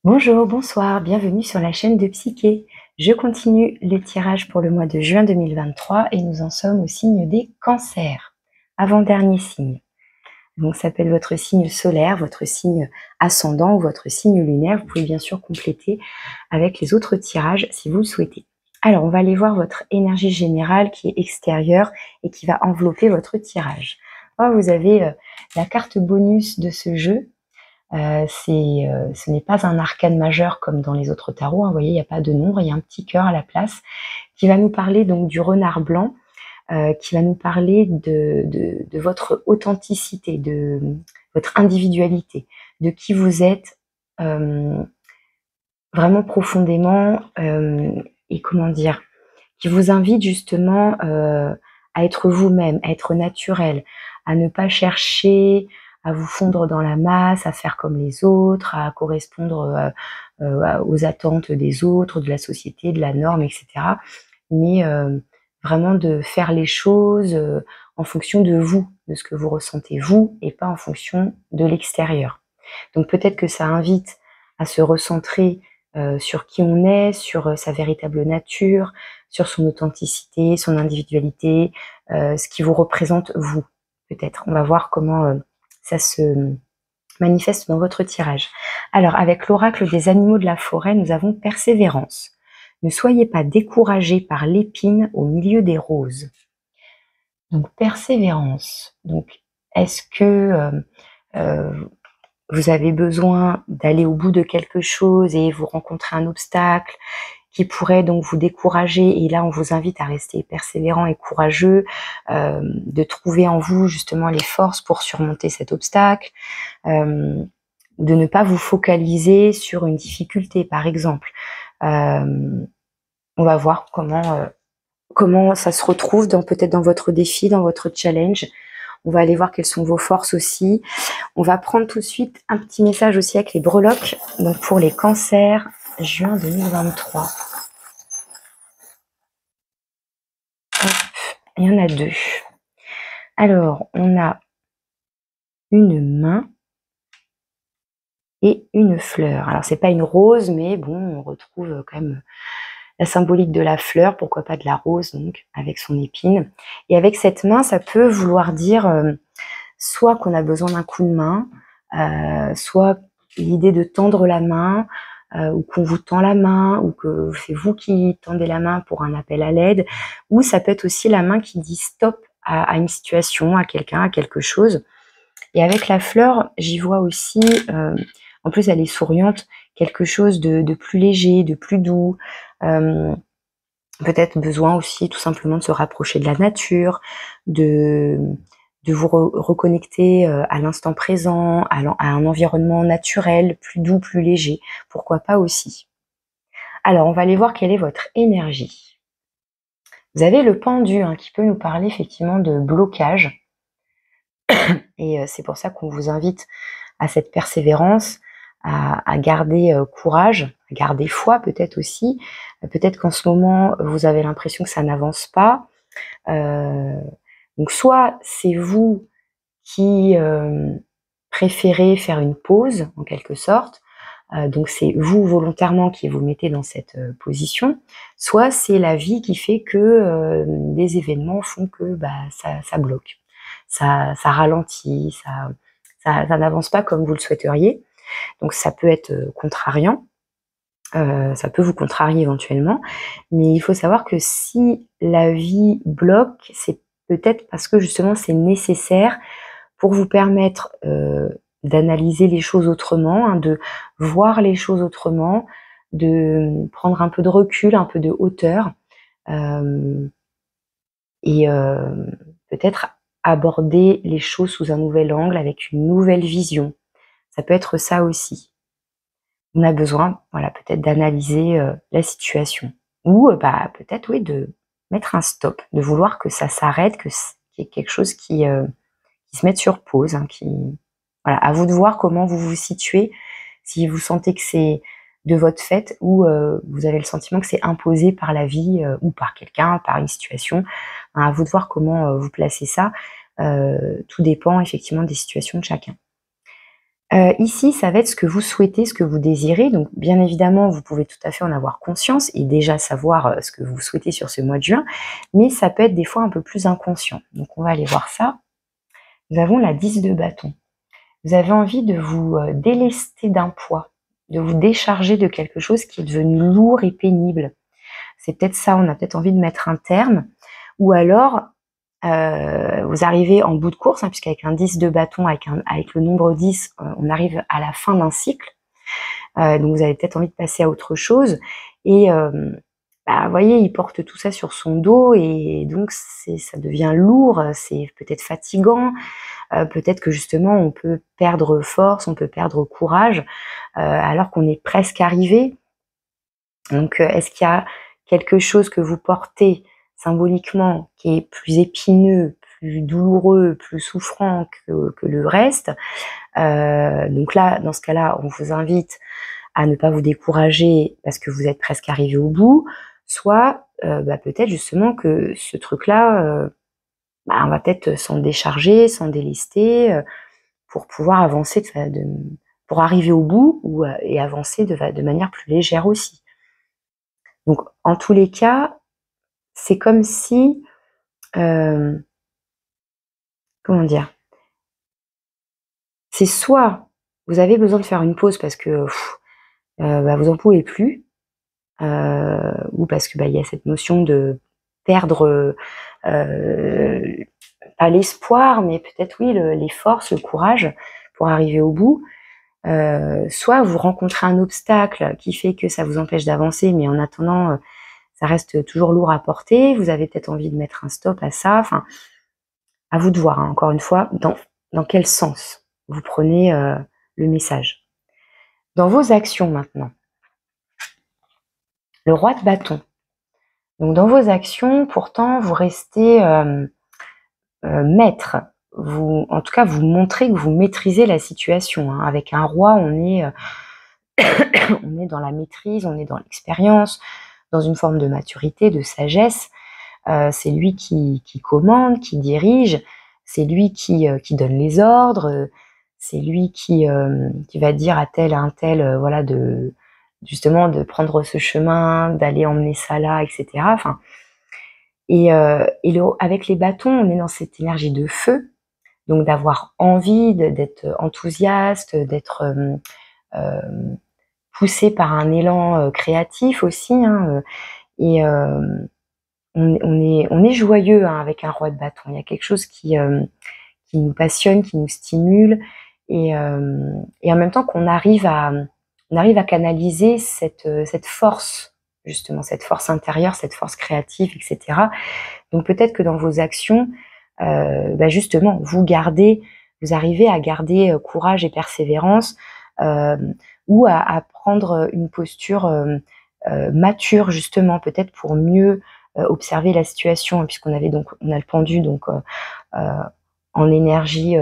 Bonjour, bonsoir, bienvenue sur la chaîne de Psyché. Je continue les tirages pour le mois de juin 2023 et nous en sommes au signe des cancers, avant-dernier signe. Donc ça peut être votre signe solaire, votre signe ascendant ou votre signe lunaire. Vous pouvez bien sûr compléter avec les autres tirages si vous le souhaitez. Alors on va aller voir votre énergie générale qui est extérieure et qui va envelopper votre tirage. Alors, vous avez la carte bonus de ce jeu. Ce n'est pas un arcane majeur comme dans les autres tarots, hein. Vous voyez, il n'y a pas de nombre, il y a un petit cœur à la place qui va nous parler donc du renard blanc, qui va nous parler de votre authenticité, de votre individualité, de qui vous êtes vraiment profondément, et comment dire, qui vous invite justement à être vous-même, à être naturel, à ne pas chercher à vous fondre dans la masse, à faire comme les autres, à correspondre aux attentes des autres, de la société, de la norme, etc. Mais vraiment de faire les choses en fonction de vous, de ce que vous ressentez vous, et pas en fonction de l'extérieur. Donc peut-être que ça invite à se recentrer sur qui on est, sur sa véritable nature, sur son authenticité, son individualité, ce qui vous représente vous, peut-être. On va voir comment ça se manifeste dans votre tirage. Alors, avec l'oracle des animaux de la forêt, nous avons persévérance. Ne soyez pas découragés par l'épine au milieu des roses. Donc, persévérance. Donc, est-ce que vous avez besoin d'aller au bout de quelque chose et vous rencontrez un obstacle qui pourrait donc vous décourager, et là on vous invite à rester persévérant et courageux, de trouver en vous justement les forces pour surmonter cet obstacle, de ne pas vous focaliser sur une difficulté par exemple. On va voir comment ça se retrouve peut-être dans votre défi, dans votre challenge. On va aller voir quelles sont vos forces aussi. On va prendre tout de suite un petit message aussi avec les breloques. Donc pour les cancers, juin 2023. Hop, il y en a deux. Alors, on a une main et une fleur. Alors, c'est pas une rose, mais bon, on retrouve quand même la symbolique de la fleur, pourquoi pas de la rose, donc, avec son épine. Et avec cette main, ça peut vouloir dire soit qu'on a besoin d'un coup de main, soit l'idée de tendre la main, ou qu'on vous tend la main, ou que c'est vous qui tendez la main pour un appel à l'aide, ou ça peut être aussi la main qui dit stop à une situation, à quelqu'un, à quelque chose. Et avec la fleur, j'y vois aussi, en plus elle est souriante, quelque chose de plus léger, de plus doux, peut-être besoin aussi tout simplement de se rapprocher de la nature, de vous reconnecter à l'instant présent, à un environnement naturel, plus doux, plus léger. Pourquoi pas aussi. Alors, on va aller voir quelle est votre énergie. Vous avez le pendu hein, qui peut nous parler effectivement de blocage. Et c'est pour ça qu'on vous invite à cette persévérance, à garder courage, à garder foi peut-être aussi. Peut-être qu'en ce moment, vous avez l'impression que ça n'avance pas. Donc soit c'est vous qui préférez faire une pause en quelque sorte, donc c'est vous volontairement qui vous mettez dans cette position, soit c'est la vie qui fait que des événements font que ça bloque, ça ralentit, ça n'avance pas comme vous le souhaiteriez. Donc ça peut être contrariant, ça peut vous contrarier éventuellement, mais il faut savoir que si la vie bloque, c'est peut-être parce que justement c'est nécessaire pour vous permettre d'analyser les choses autrement, hein, de voir les choses autrement, de prendre un peu de recul, un peu de hauteur, et peut-être aborder les choses sous un nouvel angle, avec une nouvelle vision. Ça peut être ça aussi. On a besoin, voilà, peut-être d'analyser la situation. Ou peut-être, oui, de mettre un stop, de vouloir que ça s'arrête, qu'il y ait quelque chose qui se mette sur pause, hein, voilà, à vous de voir comment vous vous situez, si vous sentez que c'est de votre fait ou vous avez le sentiment que c'est imposé par la vie ou par quelqu'un, par une situation. Hein, à vous de voir comment vous placez ça. Tout dépend effectivement des situations de chacun. Ici, ça va être ce que vous souhaitez, ce que vous désirez. Donc, bien évidemment, vous pouvez tout à fait en avoir conscience et déjà savoir ce que vous souhaitez sur ce mois de juin, mais ça peut être des fois un peu plus inconscient. Donc, on va aller voir ça. Nous avons la 10 de bâton. Vous avez envie de vous délester d'un poids, de vous décharger de quelque chose qui est devenu lourd et pénible. C'est peut-être ça, on a peut-être envie de mettre un terme. Ou alors, vous arrivez en bout de course, hein, puisqu'avec un 10 de bâton, avec le nombre 10, on arrive à la fin d'un cycle. Donc vous avez peut-être envie de passer à autre chose. Et vous voyez, il porte tout ça sur son dos et donc ça devient lourd, c'est peut-être fatigant. Peut-être que justement on peut perdre force, on peut perdre courage, alors qu'on est presque arrivé. Donc est-ce qu'il y a quelque chose que vous portez symboliquement qui est plus épineux, plus douloureux, plus souffrant que le reste? Donc là, dans ce cas-là, on vous invite à ne pas vous décourager parce que vous êtes presque arrivé au bout, soit peut-être justement que ce truc-là, on va peut-être s'en décharger, s'en délester, pour pouvoir avancer, pour arriver au bout et avancer de manière plus légère aussi. Donc, en tous les cas, c'est comme si, comment dire, c'est soit vous avez besoin de faire une pause parce que vous en pouvez plus, ou parce que il y a cette notion de perdre, pas l'espoir, mais peut-être oui les forces, le courage pour arriver au bout. Soit vous rencontrez un obstacle qui fait que ça vous empêche d'avancer, mais en attendant, ça reste toujours lourd à porter. Vous avez peut-être envie de mettre un stop à ça. Enfin, à vous de voir, hein, encore une fois, dans quel sens vous prenez le message. Dans vos actions maintenant, le roi de bâton. Donc dans vos actions, pourtant, vous restez maître. En tout cas, vous montrez que vous maîtrisez la situation. Hein. Avec un roi, on est dans la maîtrise, on est dans l'expérience, dans une forme de maturité, de sagesse. C'est lui qui commande, qui dirige, c'est lui qui donne les ordres, c'est lui qui va dire à un tel, voilà, justement de prendre ce chemin, d'aller emmener ça là, etc. Enfin, avec les bâtons, on est dans cette énergie de feu, donc d'avoir envie, d'être enthousiaste, d'être poussé par un élan créatif aussi, hein, et on est joyeux, hein, avec un roi de bâton. Il y a quelque chose qui nous passionne, qui nous stimule, et en même temps qu'on arrive à canaliser cette force, justement, cette force intérieure, cette force créative, etc. Donc peut-être que dans vos actions, justement, vous arrivez à garder courage et persévérance, ou à prendre une posture mature, justement, peut-être pour mieux observer la situation, puisqu'on a le pendu en énergie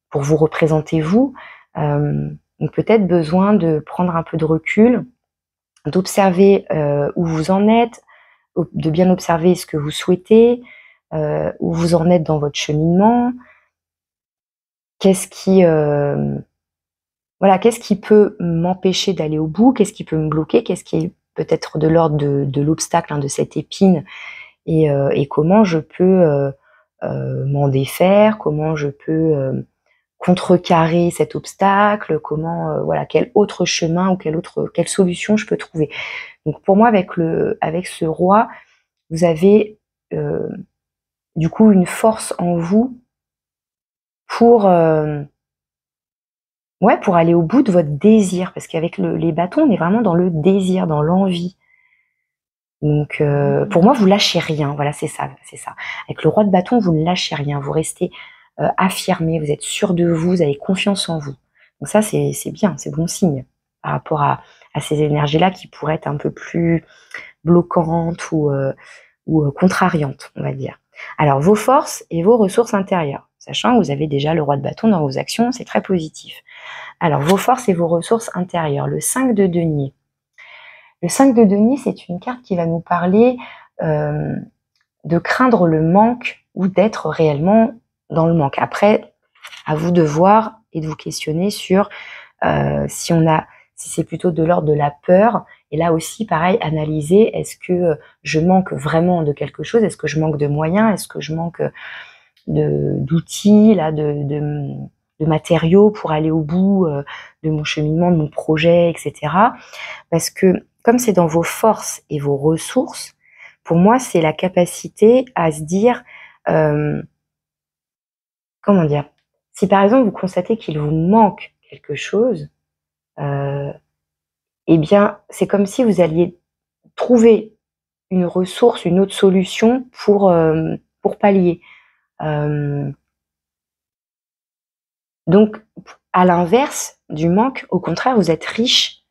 pour vous représenter vous. Donc peut-être besoin de prendre un peu de recul, d'observer où vous en êtes, de bien observer ce que vous souhaitez, où vous en êtes dans votre cheminement. Qu'est-ce qui peut m'empêcher d'aller au bout? Qu'est-ce qui peut me bloquer? Qu'est-ce qui est peut-être de l'ordre de l'obstacle, hein, de cette épine? Et comment je peux m'en défaire? Comment je peux contrecarrer cet obstacle? Comment, quel autre chemin ou quelle solution je peux trouver? Donc pour moi, avec ce roi, vous avez du coup une force en vous pour pour aller au bout de votre désir, parce qu'avec les bâtons, on est vraiment dans le désir, dans l'envie. Donc pour moi, vous lâchez rien. Voilà, c'est ça. Avec le roi de bâton, vous ne lâchez rien. Vous restez affirmé, vous êtes sûr de vous, vous avez confiance en vous. Donc ça, c'est bien, c'est bon signe par rapport à ces énergies-là qui pourraient être un peu plus bloquantes ou contrariantes, on va dire. Alors, vos forces et vos ressources intérieures. Sachant que vous avez déjà le roi de bâton dans vos actions, c'est très positif. Alors, vos forces et vos ressources intérieures. Le 5 de denier. Le 5 de denier, c'est une carte qui va nous parler de craindre le manque ou d'être réellement dans le manque. Après, à vous de voir et de vous questionner sur si c'est plutôt de l'ordre de la peur. Et là aussi, pareil, analyser, est-ce que je manque vraiment de quelque chose? Est-ce que je manque de moyens? Est-ce que je manque d'outils, là, de matériaux pour aller au bout de mon cheminement, de mon projet, etc. Parce que comme c'est dans vos forces et vos ressources, pour moi, c'est la capacité à se dire, comment dire, si par exemple vous constatez qu'il vous manque quelque chose, eh bien, c'est comme si vous alliez trouver une ressource, une autre solution pour pallier. Donc, à l'inverse du manque, au contraire, vous êtes riche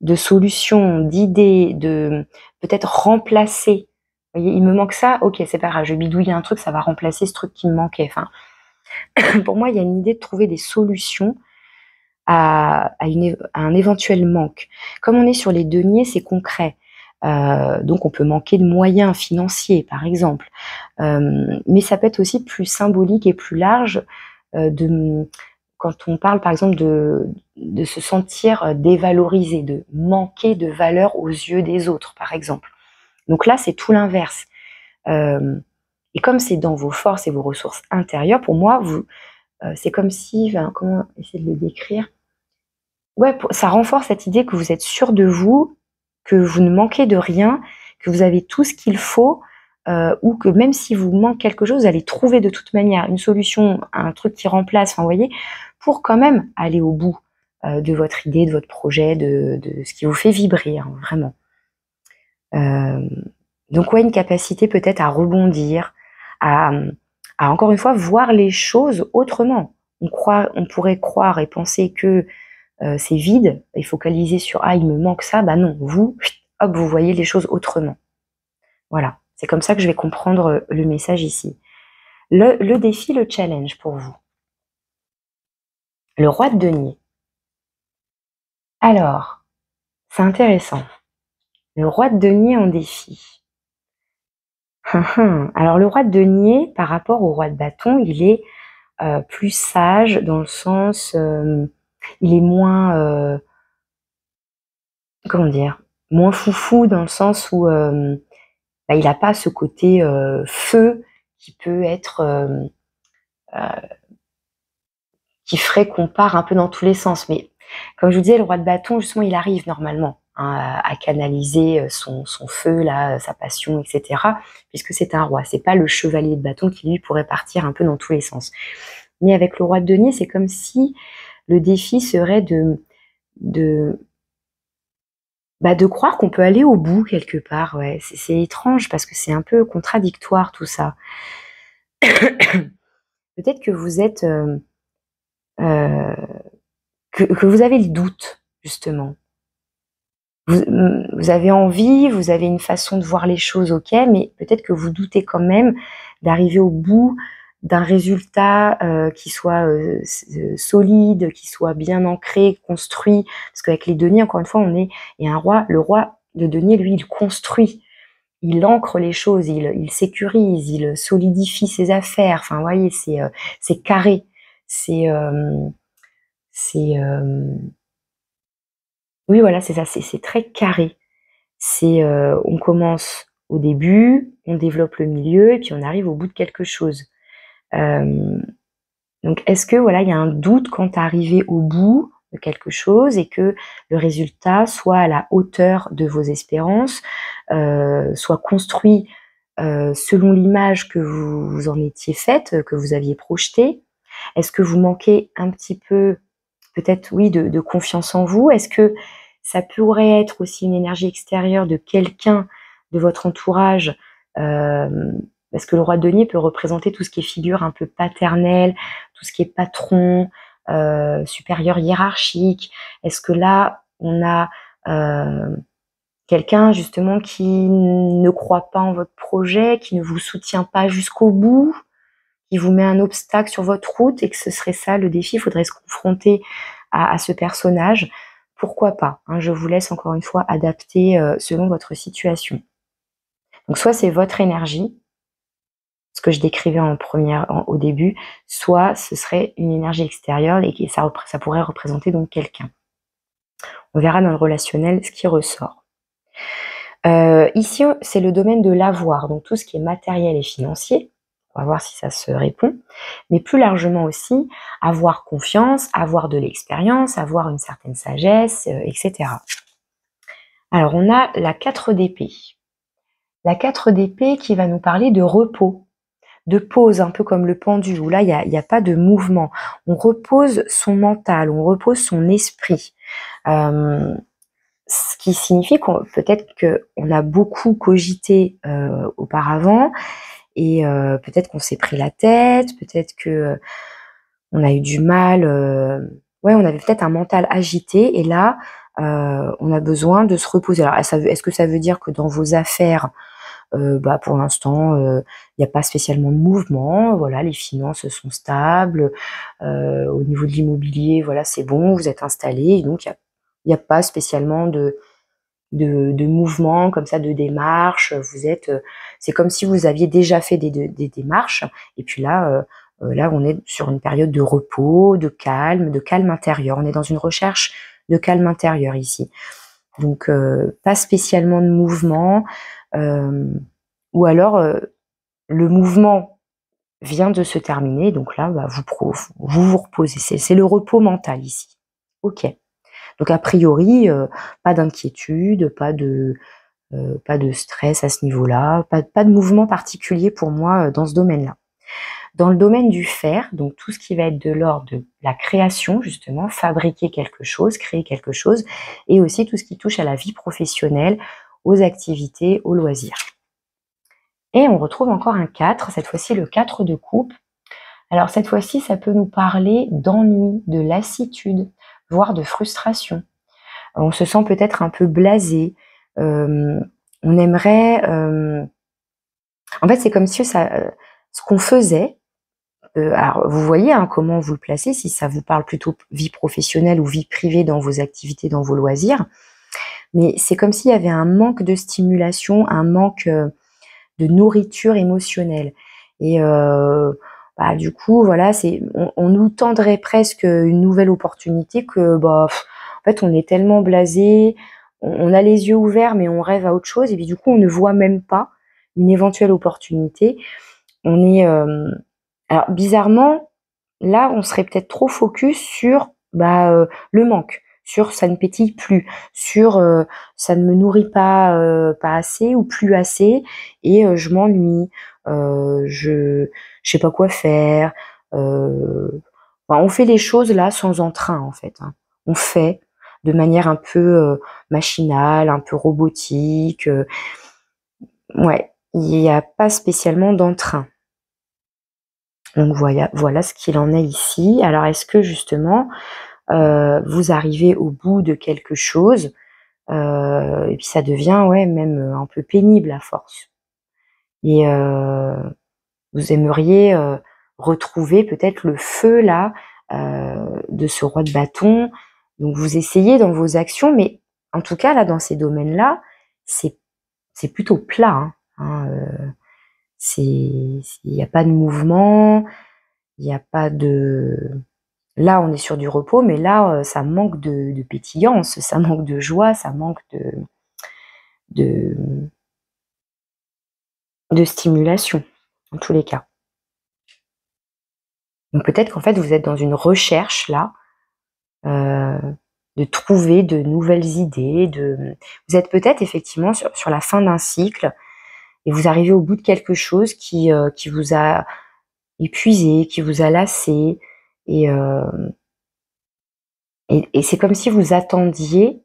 de solutions, d'idées, de peut-être remplacer. Vous voyez, il me manque ça, ok, c'est pas grave, je bidouille un truc, ça va remplacer ce truc qui me manquait. Enfin, pour moi, il y a une idée de trouver des solutions à un éventuel manque. Comme on est sur les deniers, c'est concret. Donc on peut manquer de moyens financiers, par exemple. Mais ça peut être aussi plus symbolique et plus large quand on parle, par exemple, de se sentir dévalorisé, de manquer de valeur aux yeux des autres, par exemple. Donc là, c'est tout l'inverse. Et comme c'est dans vos forces et vos ressources intérieures, pour moi, c'est comme si, enfin, comment essayer de le décrire? Ouais, ça renforce cette idée que vous êtes sûr de vous, que vous ne manquez de rien, que vous avez tout ce qu'il faut, ou que même si vous manque quelque chose, vous allez trouver de toute manière une solution, un truc qui remplace, enfin, vous voyez, pour quand même aller au bout de votre idée, de votre projet, de ce qui vous fait vibrer, hein, vraiment. Donc ouais, une capacité peut-être à rebondir, à, à encore une fois voir les choses autrement. On pourrait croire et penser que c'est vide et focaliser sur ah il me manque ça, bah non, hop, vous voyez les choses autrement. Voilà, c'est comme ça que je vais comprendre le message ici. Le défi, le challenge pour vous. Le roi de denier. Alors, c'est intéressant. Le roi de denier en défi. Alors le roi de denier, par rapport au roi de bâton, il est plus sage dans le sens, il est moins, comment dire, moins foufou dans le sens où bah, il n'a pas ce côté feu qui peut être, qui ferait qu'on part un peu dans tous les sens. Mais comme je vous disais, le roi de bâton, justement, il arrive normalement hein, à canaliser son feu, là, sa passion, etc. Puisque c'est un roi. C'est pas le chevalier de bâton qui, lui, pourrait partir un peu dans tous les sens. Mais avec le roi de denier, c'est comme si le défi serait de croire qu'on peut aller au bout quelque part. Ouais. C'est étrange parce que c'est un peu contradictoire tout ça. Peut-être que vous êtes... que vous avez le doute, justement. Vous avez envie, vous avez une façon de voir les choses, ok, mais peut-être que vous doutez quand même d'arriver au bout d'un résultat qui soit solide, qui soit bien ancré, construit. Parce qu'avec les deniers, encore une fois, et un roi, le roi de denier, lui, il construit. Il ancre les choses, il sécurise, il solidifie ses affaires. Enfin, vous voyez, c'est carré. C'est... oui, voilà, c'est ça, c'est très carré. On commence au début, on développe le milieu et puis on arrive au bout de quelque chose. Donc est-ce que voilà, il y a un doute quant à arriver au bout de quelque chose et que le résultat soit à la hauteur de vos espérances, soit construit selon l'image que vous en étiez faite, que vous aviez projetée? Est-ce que vous manquez un petit peu, peut-être, oui, de confiance en vous? Est-ce que ça pourrait être aussi une énergie extérieure de quelqu'un de votre entourage? Parce que le roi de denier peut représenter tout ce qui est figure un peu paternelle, tout ce qui est patron, supérieur hiérarchique. Est-ce que là, on a quelqu'un justement qui ne croit pas en votre projet, qui ne vous soutient pas jusqu'au bout, qui vous met un obstacle sur votre route et que ce serait ça le défi? Il faudrait se confronter à ce personnage. Pourquoi pas hein, je vous laisse encore une fois adapter selon votre situation. Donc soit c'est votre énergie, ce que je décrivais au début, soit ce serait une énergie extérieure et ça pourrait représenter donc quelqu'un. On verra dans le relationnel ce qui ressort. Ici, c'est le domaine de l'avoir, donc tout ce qui est matériel et financier. On va voir si ça se répond. Mais plus largement aussi, avoir confiance, avoir de l'expérience, avoir une certaine sagesse, etc. Alors, on a la 4 d'épée. La 4 d'épée qui va nous parler de repos, de pause, un peu comme le pendu, où là, il y a pas de mouvement. On repose son mental, on repose son esprit. Ce qui signifie peut-être qu'on a beaucoup cogité auparavant, et peut-être qu'on s'est pris la tête, peut-être que on a eu du mal, on avait peut-être un mental agité, et là, on a besoin de se reposer. Alors, est-ce que ça veut dire que dans vos affaires, pour l'instant, il n'y a pas spécialement de mouvement, voilà, les finances sont stables, au niveau de l'immobilier, voilà, c'est bon, vous êtes installés, donc il y a pas spécialement de mouvement comme ça, de démarche. C'est comme si vous aviez déjà fait des démarches, et puis là, on est sur une période de repos, de calme intérieur. On est dans une recherche de calme intérieur ici. Donc, pas spécialement de mouvement, ou alors le mouvement vient de se terminer, donc là, vous reposez. C'est le repos mental ici. Ok. Donc a priori, pas d'inquiétude, pas de stress à ce niveau-là, pas de mouvement particulier pour moi dans ce domaine-là. Dans le domaine du faire, donc tout ce qui va être de l'ordre de la création, justement, fabriquer quelque chose, créer quelque chose, et aussi tout ce qui touche à la vie professionnelle, aux activités, aux loisirs. Et on retrouve encore un 4, cette fois-ci le 4 de coupe. Alors cette fois-ci, ça peut nous parler d'ennui, de lassitude, voire de frustration. On se sent peut-être un peu blasé. On aimerait... En fait, c'est comme si ce qu'on faisait... alors, vous voyez comment vous le placez, si ça vous parle plutôt vie professionnelle ou vie privée dans vos activités, dans vos loisirs. Mais c'est comme s'il y avait un manque de stimulation, un manque de nourriture émotionnelle. Et du coup, voilà, on nous tendrait presque une nouvelle opportunité que, en fait, on est tellement blasé, on a les yeux ouverts, mais on rêve à autre chose, et puis du coup, on ne voit même pas une éventuelle opportunité. On est... alors, bizarrement, là, on serait peut-être trop focus sur le manque, sur ça ne pétille plus, sur ça ne me nourrit pas assez ou plus assez, et je m'ennuie, je sais pas quoi faire. On fait les choses là sans entrain, en fait, hein. On fait de manière un peu machinale, un peu robotique. Ouais, il n'y a pas spécialement d'entrain. Donc voilà ce qu'il en est ici. Alors est-ce que justement vous arrivez au bout de quelque chose, et puis ça devient même un peu pénible à force, et vous aimeriez retrouver peut-être le feu là, de ce roi de bâton. Donc vous essayez dans vos actions, mais en tout cas là dans ces domaines-là, c'est plutôt plat, hein, il n'y a pas de mouvement, il n'y a pas de... Là, on est sur du repos, mais là, ça manque de pétillance, ça manque de joie, ça manque de stimulation, en tous les cas. Donc peut-être qu'en fait, vous êtes dans une recherche, là, de trouver de nouvelles idées. Vous êtes peut-être effectivement sur la fin d'un cycle, et vous arrivez au bout de quelque chose qui vous a épuisé, qui vous a lassé, et c'est comme si vous attendiez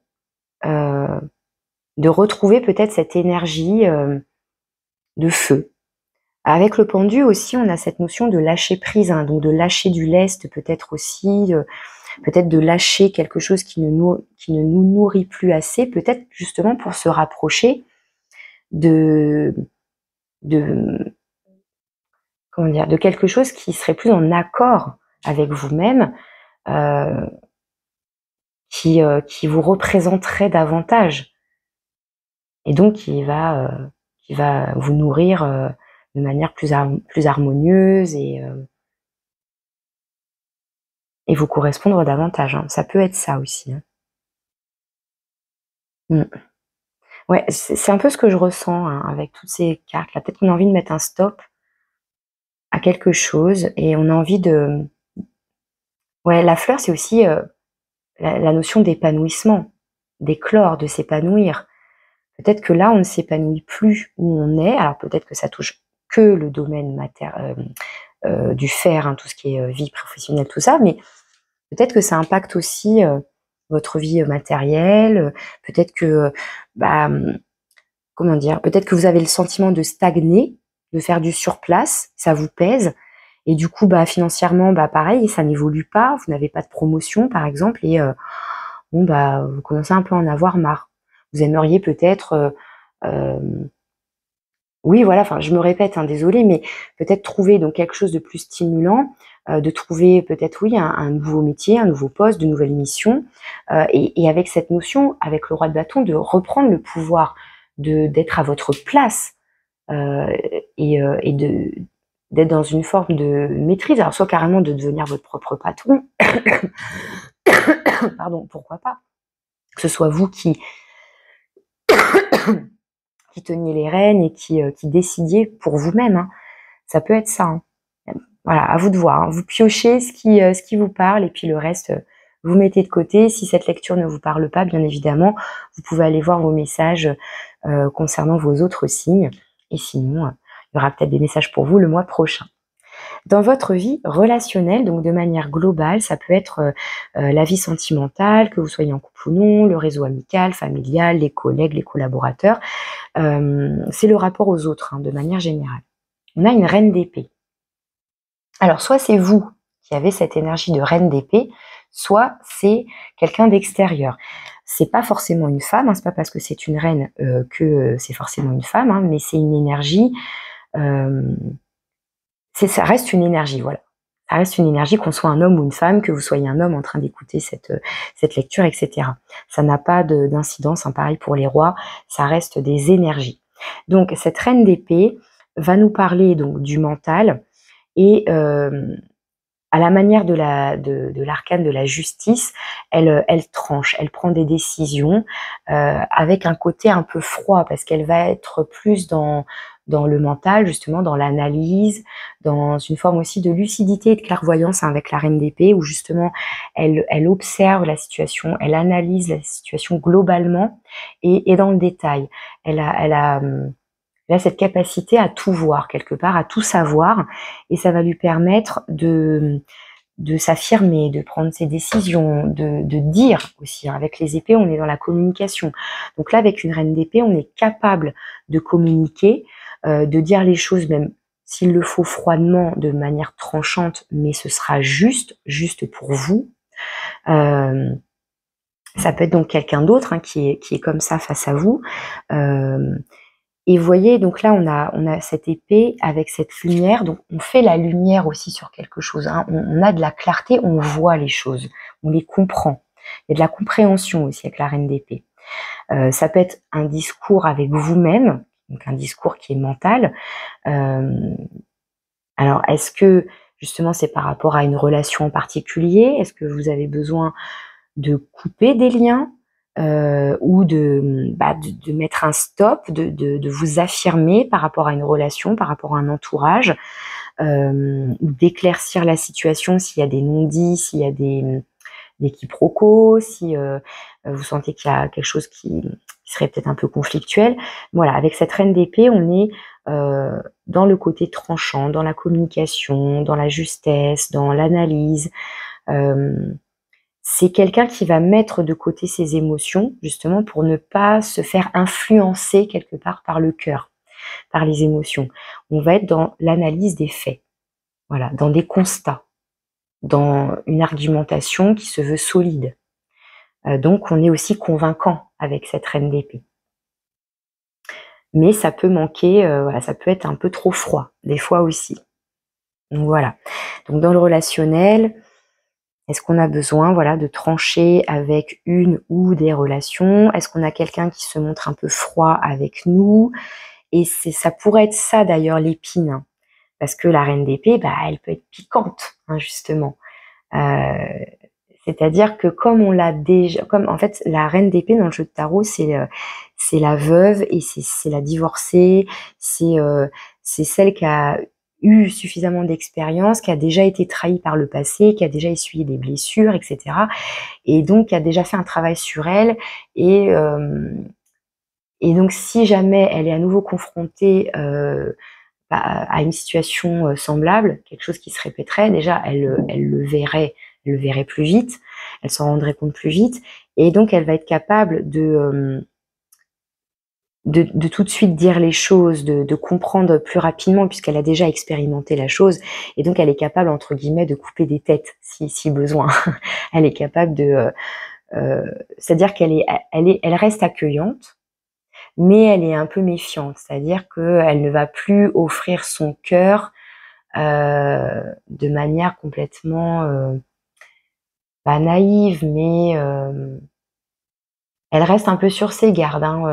de retrouver peut-être cette énergie de feu. Avec le pendu aussi, on a cette notion de lâcher prise, hein, donc de lâcher du lest peut-être aussi, peut-être de lâcher quelque chose qui ne nous nourrit plus assez, peut-être justement pour se rapprocher de quelque chose qui serait plus en accord avec vous-même, qui vous représenterait davantage, et donc qui va vous nourrir de manière plus harmonieuse et vous correspondre davantage, hein. Ça peut être ça aussi, hein. Mmh. Ouais, c'est un peu ce que je ressens, hein, avec toutes ces cartes-là. Peut-être qu'on a envie de mettre un stop à quelque chose et on a envie de ouais, la fleur, c'est aussi, la notion d'épanouissement, d'éclore, de s'épanouir. Peut-être que là, on ne s'épanouit plus où on est. Alors peut-être que ça touche que le domaine du faire, hein, tout ce qui est, vie professionnelle, tout ça, mais peut-être que ça impacte aussi, votre vie, matérielle, peut-être que, bah, comment dire? Peut-être que vous avez le sentiment de stagner, de faire du surplace, ça vous pèse et du coup, bah, financièrement, bah, pareil, ça n'évolue pas, vous n'avez pas de promotion, par exemple et bon, bah, vous commencez un peu à en avoir marre. Vous aimeriez peut-être, oui, voilà, enfin, je me répète, hein, désolée, mais peut-être trouver donc quelque chose de plus stimulant, de trouver peut-être, oui, un nouveau métier, un nouveau poste, de nouvelles missions, et avec cette notion, avec le roi de bâton, de reprendre le pouvoir, d'être à votre place, heu, et d'être dans une forme de maîtrise. Alors soit carrément de devenir votre propre patron, pardon, pourquoi pas? Que ce soit vous qui teniez les rênes et qui décidiez pour vous-même, hein. Ça peut être ça, hein. Voilà, à vous de voir, hein. Vous piochez ce qui vous parle et puis le reste, vous mettez de côté. Si cette lecture ne vous parle pas, bien évidemment, vous pouvez aller voir vos messages, concernant vos autres signes et sinon, il y aura peut-être des messages pour vous le mois prochain. Dans votre vie relationnelle, donc de manière globale, ça peut être, la vie sentimentale, que vous soyez en couple ou non, le réseau amical, familial, les collègues, les collaborateurs, c'est le rapport aux autres, hein, de manière générale. On a une reine d'épée. Alors soit c'est vous qui avez cette énergie de reine d'épée, soit c'est quelqu'un d'extérieur. C'est pas forcément une femme, hein, c'est pas parce que c'est une reine, que, c'est forcément une femme, hein, mais c'est une énergie, hem, ça reste une énergie, voilà. Ça reste une énergie, qu'on soit un homme ou une femme, que vous soyez un homme en train d'écouter cette lecture et cetera. Ça n'a pas d'incidence, hein, pareil pour les rois, ça reste des énergies. Donc cette reine d'épée va nous parler donc du mental et à la manière de l'arcane de la justice, elle tranche, elle prend des décisions, avec un côté un peu froid parce qu'elle va être plus dans le mental, justement, dans l'analyse, dans une forme aussi de lucidité et de clairvoyance, hein, avec la reine d'épée où justement elle observe la situation, elle analyse la situation globalement et dans le détail. Elle a cette capacité à tout voir quelque part, à tout savoir et ça va lui permettre de s'affirmer, de prendre ses décisions, de dire aussi, hein. Avec les épées, on est dans la communication. Donc là, avec une reine d'épée, on est capable de communiquer, de dire les choses même s'il le faut froidement, de manière tranchante, mais ce sera juste pour vous. Hem, Ça peut être donc quelqu'un d'autre, hein, qui est comme ça face à vous. Hem Et vous voyez, donc là, on a cette épée avec cette lumière, donc on fait la lumière aussi sur quelque chose, hein. On a de la clarté, on voit les choses, on les comprend. Il y a de la compréhension aussi avec la reine d'épée. Ça peut être un discours avec vous-même, donc un discours qui est mental. Hem, alors est-ce que justement c'est par rapport à une relation en particulier? Est-ce que vous avez besoin de couper des liens, ou de mettre un stop, de vous affirmer par rapport à une relation, par rapport à un entourage, ou d'éclaircir la situation s'il y a des non-dits, s'il y a des quiproquos, si, vous sentez qu'il y a quelque chose qui serait peut-être un peu conflictuel. Voilà, avec cette reine d'épée, on est, dans le côté tranchant, dans la communication, dans la justesse, dans l'analyse, hem c'est quelqu'un qui va mettre de côté ses émotions, justement pour ne pas se faire influencer quelque part par le cœur, par les émotions. On va être dans l'analyse des faits, voilà, dans des constats, dans une argumentation qui se veut solide. Donc on est aussi convaincant avec cette reine d'épée. Mais ça peut manquer, voilà, ça peut être un peu trop froid, des fois aussi. Donc voilà. Donc dans le relationnel, est-ce qu'on a besoin, voilà, de trancher avec une ou des relations? Est-ce qu'on a quelqu'un qui se montre un peu froid avec nous? Et ça pourrait être ça d'ailleurs l'épine, hein, parce que la reine d'épée, bah, elle peut être piquante, hein, justement. C'est-à-dire que comme on l'a déjà, comme en fait la reine d'épée dans le jeu de tarot, c'est la veuve et c'est la divorcée, c'est celle qui a eu suffisamment d'expérience, qui a déjà été trahie par le passé, qui a déjà essuyé des blessures, etc. Et donc qui a déjà fait un travail sur elle. Et donc si jamais elle est à nouveau confrontée à une situation semblable, quelque chose qui se répéterait, déjà elle le verrait plus vite, elle s'en rendrait compte plus vite, et donc elle va être capable de tout de suite dire les choses, de comprendre plus rapidement puisqu'elle a déjà expérimenté la chose, et donc elle est capable entre guillemets de couper des têtes si besoin. Elle est capable c'est-à-dire elle reste accueillante, mais elle est un peu méfiante, c'est-à-dire qu'elle ne va plus offrir son cœur de manière complètement pas naïve, mais elle reste un peu sur ses gardes, hein,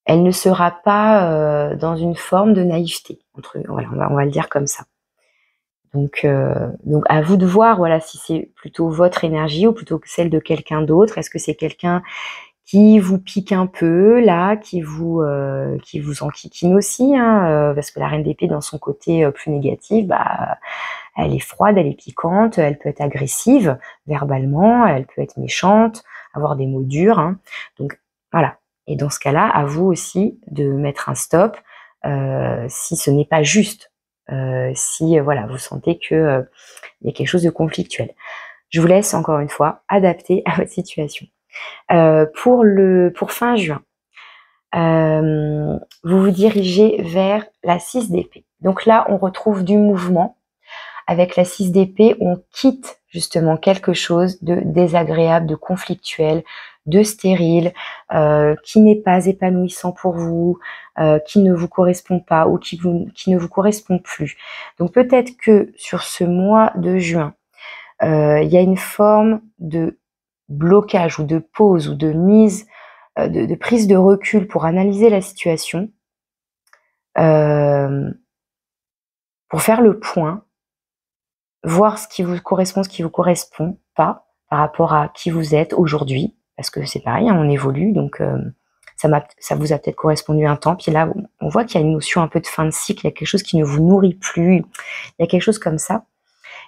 elle ne sera pas dans une forme de naïveté. Voilà, on va le dire comme ça. Donc à vous de voir, voilà, si c'est plutôt votre énergie ou plutôt que celle de quelqu'un d'autre. Est-ce que c'est quelqu'un qui vous pique un peu là, qui vous enquiquine aussi, hein, parce que la reine d'épée dans son côté plus négatif, bah elle est froide, elle est piquante, elle peut être agressive verbalement, elle peut être méchante, avoir des mots durs, hein. Donc voilà. Et dans ce cas-là, à vous aussi de mettre un stop si ce n'est pas juste, si voilà vous sentez que il y a quelque chose de conflictuel. Je vous laisse encore une fois adapter à votre situation. Pour fin juin, vous vous dirigez vers la 6 d'épée. Donc là, on retrouve du mouvement. Avec la 6 d'épée, on quitte justement quelque chose de désagréable, de conflictuel, de stérile, qui n'est pas épanouissant pour vous, qui ne vous correspond pas ou qui ne vous correspond plus. Donc peut-être que sur ce mois de juin, il y a une forme de blocage ou de pause ou de mise, de prise de recul pour analyser la situation, pour faire le point, voir ce qui vous correspond, ce qui vous correspond pas, par rapport à qui vous êtes aujourd'hui, parce que c'est pareil, hein, on évolue, donc ça vous a peut-être correspondu un temps, puis là, on voit qu'il y a une notion un peu de fin de cycle, il y a quelque chose qui ne vous nourrit plus, il y a quelque chose comme ça.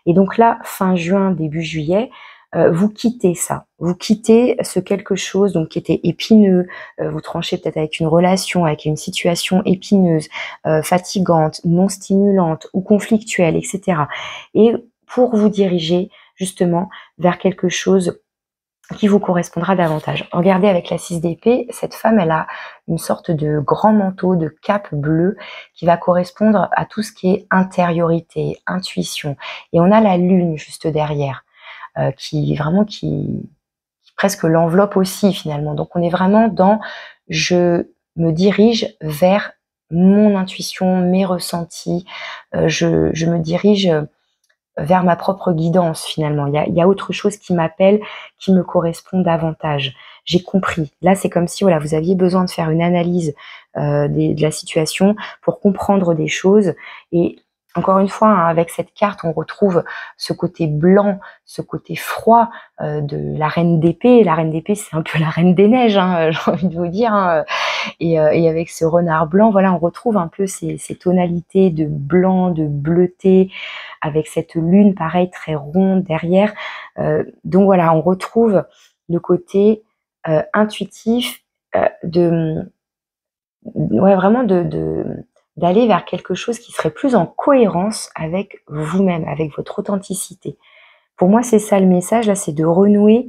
Et donc là, fin juin, début juillet, vous quittez ça, vous quittez ce quelque chose donc qui était épineux, vous tranchez peut-être avec une relation, avec une situation épineuse, fatigante, non stimulante ou conflictuelle, etc. Et pour vous diriger justement vers quelque chose qui vous correspondra davantage. Regardez avec la 6 d'épée, cette femme, elle a une sorte de grand manteau, de cape bleue qui va correspondre à tout ce qui est intériorité, intuition. Et on a la lune juste derrière, qui presque l'enveloppe aussi finalement. Donc on est vraiment dans je me dirige vers mon intuition, mes ressentis, je me dirige vers ma propre guidance finalement. Il y a autre chose qui m'appelle, qui me correspond davantage. J'ai compris. Là, c'est comme si voilà, vous aviez besoin de faire une analyse de la situation pour comprendre des choses. Et encore une fois, hein, avec cette carte, on retrouve ce côté blanc, ce côté froid de la reine d'épée. La reine d'épée, c'est un peu la reine des neiges, hein, j'ai envie de vous dire, hein. Et avec ce renard blanc, voilà, on retrouve un peu ces tonalités de blanc, de bleuté, avec cette lune, pareil, très ronde derrière. Donc voilà, on retrouve le côté intuitif ouais, vraiment d'aller vers quelque chose qui serait plus en cohérence avec vous-même, avec votre authenticité. Pour moi, c'est ça le message, là, c'est de renouer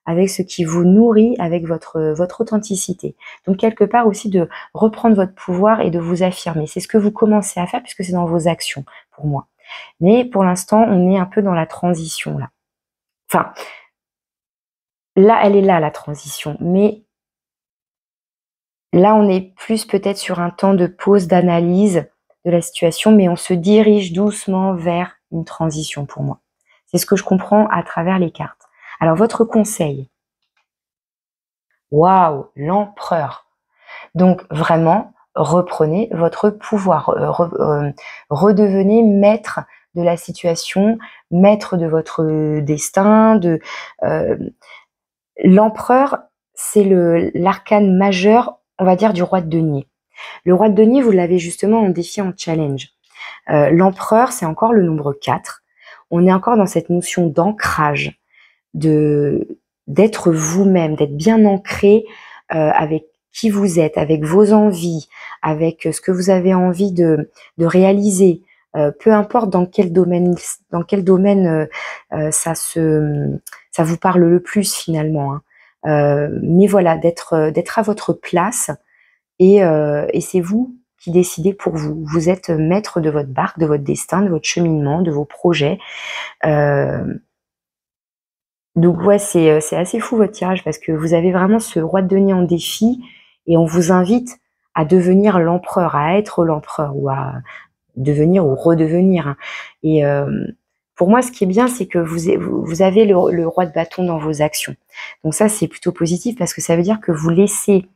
avec ce qui vous nourrit, avec votre authenticité. Donc quelque part aussi de reprendre votre pouvoir et de vous affirmer. C'est ce que vous commencez à faire puisque c'est dans vos actions, pour moi. Mais pour l'instant, on est un peu dans la transition, là. Enfin, là, elle est là, la transition. Mais là, on est plus peut-être sur un temps de pause, d'analyse de la situation, mais on se dirige doucement vers une transition pour moi. C'est ce que je comprends à travers les cartes. Alors, votre conseil. Waouh, l'empereur. Donc vraiment, reprenez votre pouvoir, redevenez maître de la situation, maître de votre destin. L'empereur, c'est l'arcane majeur, on va dire, du roi de denier. Le roi de denier, vous l'avez justement en défi, en challenge. L'empereur, c'est encore le nombre 4. On est encore dans cette notion d'ancrage, d'être vous-même, d'être bien ancré avec qui vous êtes, avec vos envies, avec ce que vous avez envie de réaliser, peu importe dans quel domaine ça vous parle le plus finalement, hein. Mais voilà, d'être à votre place, et c'est vous qui décidez pour vous. Vous êtes maître de votre barque, de votre destin, de votre cheminement, de vos projets. Donc ouais, c'est assez fou votre tirage, parce que vous avez vraiment ce roi de denier en défi, et on vous invite à devenir l'empereur, à être l'empereur, ou à devenir ou redevenir, hein. Et pour moi, ce qui est bien, c'est que vous avez le roi de bâton dans vos actions. Donc ça, c'est plutôt positif, parce que ça veut dire que vous laissez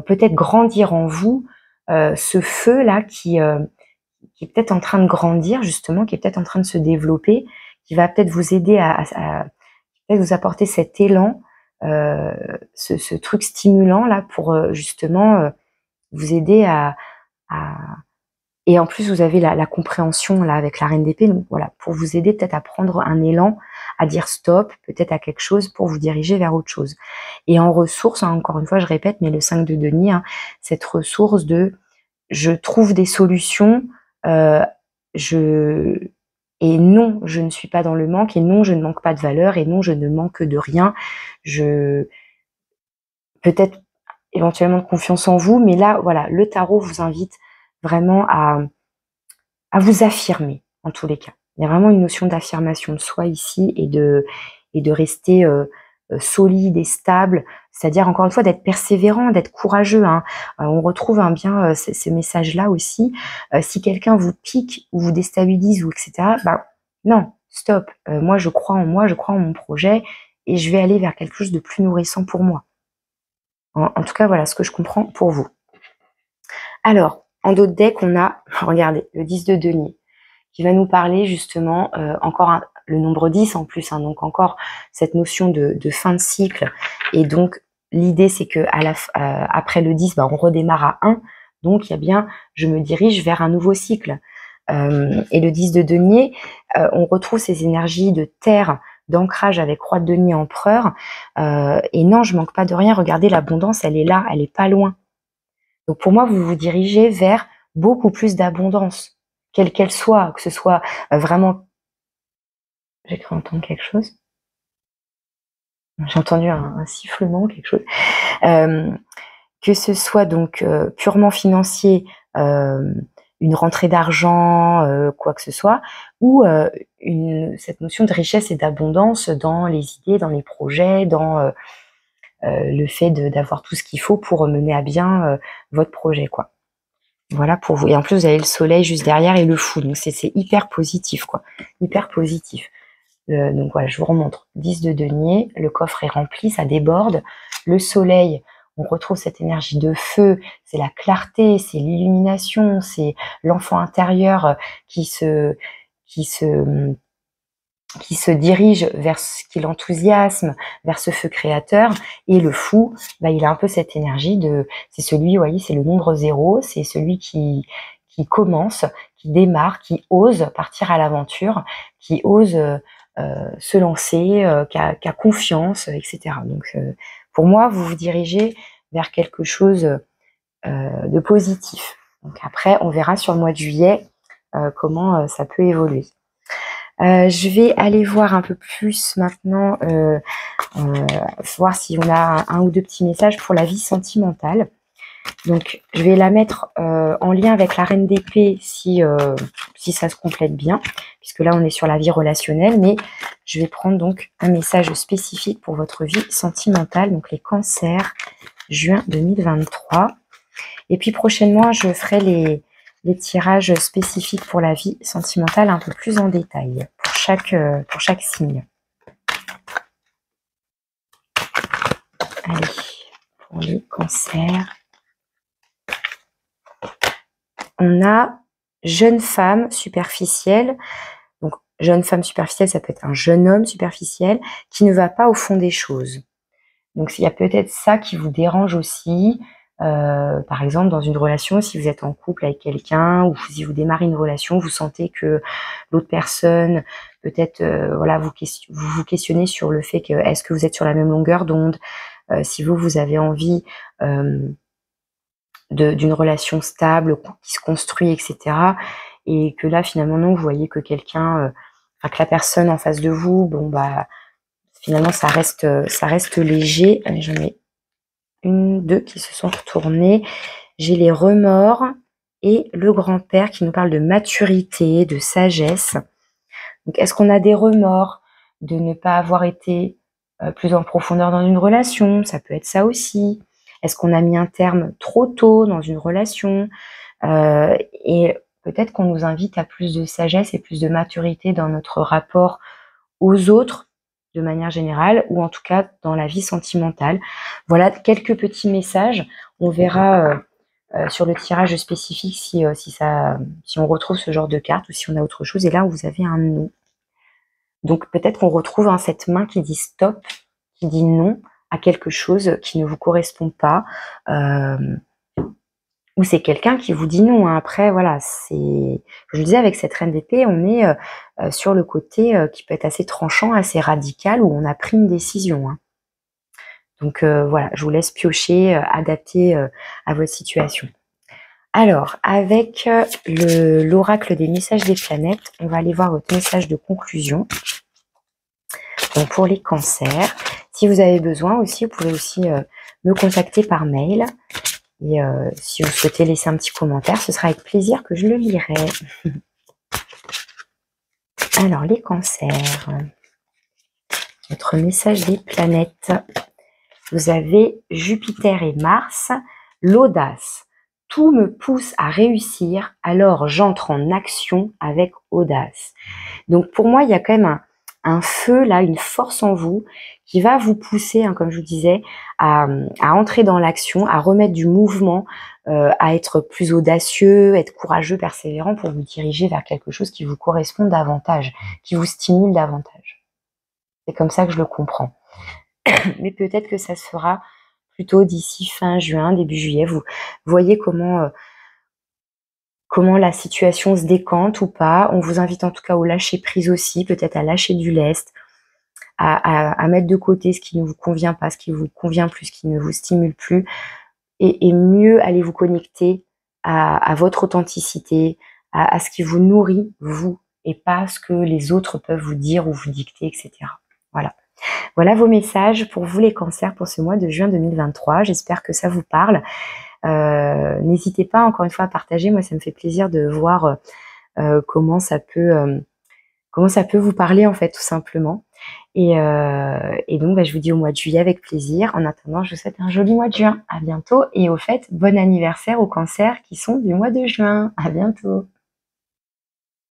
peut-être grandir en vous ce feu-là qui est peut-être en train de grandir, justement, qui est peut-être en train de se développer, qui va peut-être vous aider à peut-être vous apporter cet élan, ce truc stimulant là, pour justement vous aider à et en plus, vous avez la compréhension là avec la reine d'épée, donc voilà, pour vous aider peut-être à prendre un élan, à dire stop, peut-être à quelque chose, pour vous diriger vers autre chose. Et en ressources, hein, encore une fois, je répète, mais le 5 de denier, hein, cette ressource de je trouve des solutions, euh, je et non, je ne suis pas dans le manque, et non, je ne manque pas de valeur, et non, je ne manque de rien. Je peut-être éventuellement de confiance en vous, mais là, voilà, le tarot vous invite vraiment à vous affirmer, en tous les cas. Il y a vraiment une notion d'affirmation de soi ici, et de rester solide et stable, c'est-à-dire encore une fois d'être persévérant, d'être courageux, hein. On retrouve bien ce message-là aussi. Si quelqu'un vous pique ou vous déstabilise, ou etc., bah, non, stop. Moi, je crois en moi, je crois en mon projet, et je vais aller vers quelque chose de plus nourrissant pour moi. En tout cas, voilà ce que je comprends pour vous. Alors, en d'autres decks, on a, regardez, le 10 de denier, qui va nous parler justement, encore le nombre 10 en plus, hein, donc encore cette notion de fin de cycle. Et donc, l'idée, c'est que après le 10, bah, on redémarre à 1. Donc, il y a bien, je me dirige vers un nouveau cycle. Et le 10 de denier, on retrouve ces énergies de terre, d'ancrage avec roi de denier, empereur. Et non, je manque pas de rien. Regardez, l'abondance, elle est là, elle est pas loin. Donc pour moi, vous vous dirigez vers beaucoup plus d'abondance, quelle qu'elle soit, que ce soit vraiment... J'ai cru entendre quelque chose. J'ai entendu un sifflement, quelque chose. Que ce soit donc purement financier, une rentrée d'argent, quoi que ce soit, ou cette notion de richesse et d'abondance dans les idées, dans les projets, dans le fait d'avoir tout ce qu'il faut pour mener à bien votre projet, quoi. Voilà pour vous. Et en plus, vous avez le soleil juste derrière et le fou. Donc, c'est hyper positif, quoi. Hyper positif. Donc, voilà, je vous remontre. 10 de denier. Le coffre est rempli, ça déborde. Le soleil, on retrouve cette énergie de feu. C'est la clarté, c'est l'illumination, c'est l'enfant intérieur qui se dirige vers ce qui l'enthousiasme, vers ce feu créateur. Et le fou, bah, il a un peu cette énergie c'est celui, vous voyez, c'est le nombre 0, c'est celui qui commence, qui démarre, qui ose partir à l'aventure, qui ose se lancer, qui a confiance, etc. Donc, pour moi, vous vous dirigez vers quelque chose de positif. Donc après, on verra sur le mois de juillet comment ça peut évoluer. Je vais aller voir un peu plus maintenant, voir si on a un ou deux petits messages pour la vie sentimentale. Donc, je vais la mettre en lien avec la reine d'épée si ça se complète bien, puisque là, on est sur la vie relationnelle, mais je vais prendre donc un message spécifique pour votre vie sentimentale, donc les cancers, juin 2023. Et puis prochainement, je ferai les tirages spécifiques pour la vie sentimentale un peu plus en détail pour chaque signe. Allez, pour les cancers. on a jeune femme superficielle. Donc, jeune femme superficielle, ça peut être un jeune homme superficiel qui ne va pas au fond des choses. Donc, il y a peut-être ça qui vous dérange aussi. Par exemple, dans une relation, si vous êtes en couple avec quelqu'un ou si vous démarrez une relation, vous sentez que l'autre personne, peut-être, voilà, vous vous questionnez sur le fait que est-ce que vous êtes sur la même longueur d'onde, si vous avez envie d'une relation stable qui se construit, etc. Et que là, finalement, non, vous voyez que quelqu'un, que la personne en face de vous, bon, bah, finalement, ça reste léger. Allez, j'en ai une, deux qui se sont retournées. J'ai les remords et le grand-père qui nous parle de maturité, de sagesse. Donc, est-ce qu'on a des remords de ne pas avoir été plus en profondeur dans une relation? Ça peut être ça aussi. Est-ce qu'on a mis un terme trop tôt dans une relation? Et peut-être qu'on nous invite à plus de sagesse et plus de maturité dans notre rapport aux autres, de manière générale, ou en tout cas dans la vie sentimentale. Voilà quelques petits messages. On verra sur le tirage spécifique si on retrouve ce genre de carte ou si on a autre chose. Et là, vous avez un non. Donc peut-être qu'on retrouve cette main qui dit stop, qui dit non à quelque chose qui ne vous correspond pas. Ou c'est quelqu'un qui vous dit non. Après, voilà, je le disais, avec cette reine d'épée, on est sur le côté qui peut être assez tranchant, assez radical, où on a pris une décision. Donc voilà, je vous laisse piocher, adapter à votre situation. Alors, avec l'oracle des messages des planètes, on va aller voir votre message de conclusion. Donc pour les cancers, si vous avez besoin aussi, vous pouvez aussi me contacter par mail. Et si vous souhaitez laisser un petit commentaire, ce sera avec plaisir que je le lirai. Alors, les cancers. Notre message des planètes. Vous avez Jupiter et Mars. L'audace. Tout me pousse à réussir, alors j'entre en action avec audace. Donc, pour moi, il y a quand même un feu, là, une force en vous qui va vous pousser, comme je vous disais, à entrer dans l'action, à remettre du mouvement, à être plus audacieux, être courageux, persévérant pour vous diriger vers quelque chose qui vous correspond davantage, qui vous stimule davantage. C'est comme ça que je le comprends. Mais peut-être que ça se fera plutôt d'ici fin juin, début juillet. Vous voyez comment la situation se décante ou pas. On vous invite en tout cas au lâcher prise aussi, peut-être à lâcher du lest, à mettre de côté ce qui ne vous convient pas, ce qui vous convient plus, ce qui ne vous stimule plus, et mieux aller vous connecter à votre authenticité, à ce qui vous nourrit, vous, et pas ce que les autres peuvent vous dire ou vous dicter, etc. Voilà. Voilà vos messages pour vous les cancers pour ce mois de juin 2023. J'espère que ça vous parle. N'hésitez pas encore une fois à partager. Moi, ça me fait plaisir de voir comment ça peut vous parler en fait, tout simplement. Et donc, je vous dis au mois de juillet avec plaisir. En attendant, je vous souhaite un joli mois de juin. À bientôt. Et au fait, bon anniversaire aux cancers qui sont du mois de juin. À bientôt.